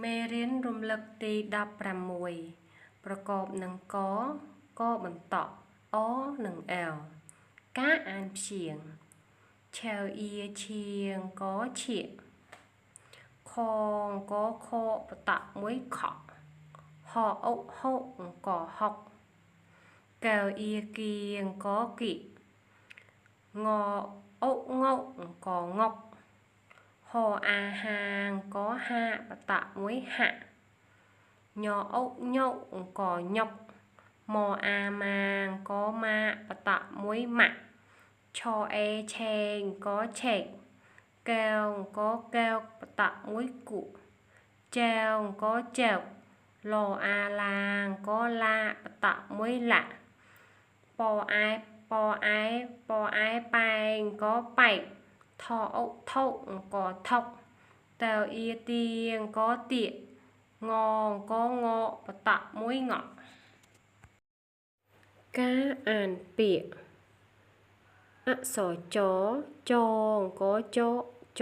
មេរៀនរំលឹកទី16ប្រកបនឹងកបន្តអនិងអែលការអានព្យាង្គឆៅអ៊ីឈៀងកឈៀកខងកខបតមួយខហអុហុកហុកកៅអ៊ីគៀងកគិងអុងុកងុកហអាហាងកហាបតមួយហាញអុញុកញុកមអាម៉ាងកម៉ាបតមួយម៉ាក់ឆអេឆេងកឆេកកែវកកែវបតមួយគូចែវកចែវលអាឡាងកឡាបតមួយឡាពអែប៉ែងកប៉ែកថអុថុកថុកតៅអ៊ីទៀងកទៀកងកងបតមួយងក់ការអានពាក្យអក្សរចចងកចច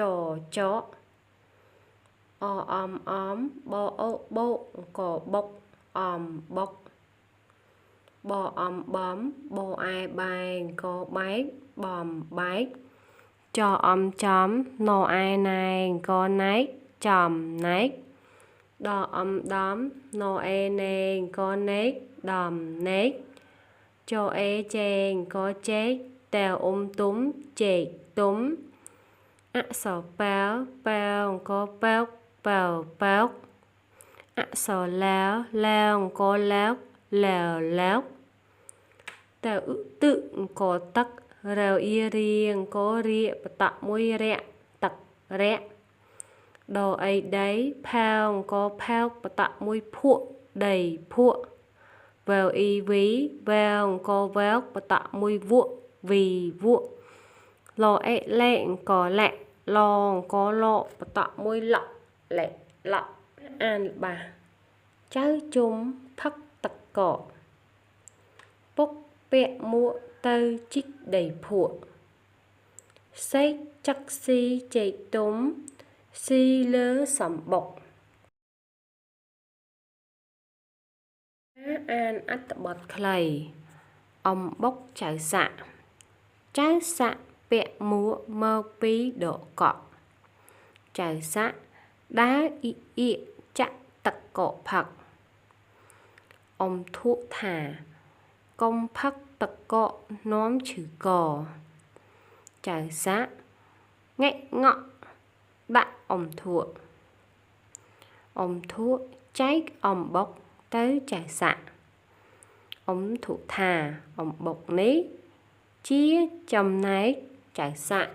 ចអអំបអូបោកបុកអំបុកបអំបំបអែបែងកបែកបំបែកចអំចំណអែណែងកណែកចំណែកដអំដំណអេណែងកណែកដំណែកចអេជេងកចេកតែវទុំចេកទុំអក្សរប៉ែវប៉ែវកប៉ែវប៉ែវប៉ែវអក្សរឡាវឡាវកឡាវឡាវឡាវតែឧទឹកទឹករៅអ៊ីរៀងករៀបតមួយរៈទឹករៈដអីដីផាវកផាវបតមួយភក់ដីភក់វែវអ៊ីវីវែវកវែវបតមួយវក់វីវក់លអេលែងកលែឡងកឡបតមួយឡលែឡអានបាចៅជុំផឹកតកពុកពាក់មួកទៅជីកដីភក់សេកចាក់ស៊ីចេកទុំស៊ីលើសំបុកអានអត្ថបទខ្លីអំបុកចៅសាក់ចៅសាក់ពាក់មួកមកពីដកកចៅសាក់ដើរអ៊ីអ៊ីចាក់តកផឹកអ៊ំធុថាកុំផឹកតកនាំឈឺកចៅសាក់ងែកងក់ដាក់អ៊ំធុចែកអំបុកទៅចៅសាក់អ៊ំធុថាអំបុកនេះជាចំណែកចៅសាក់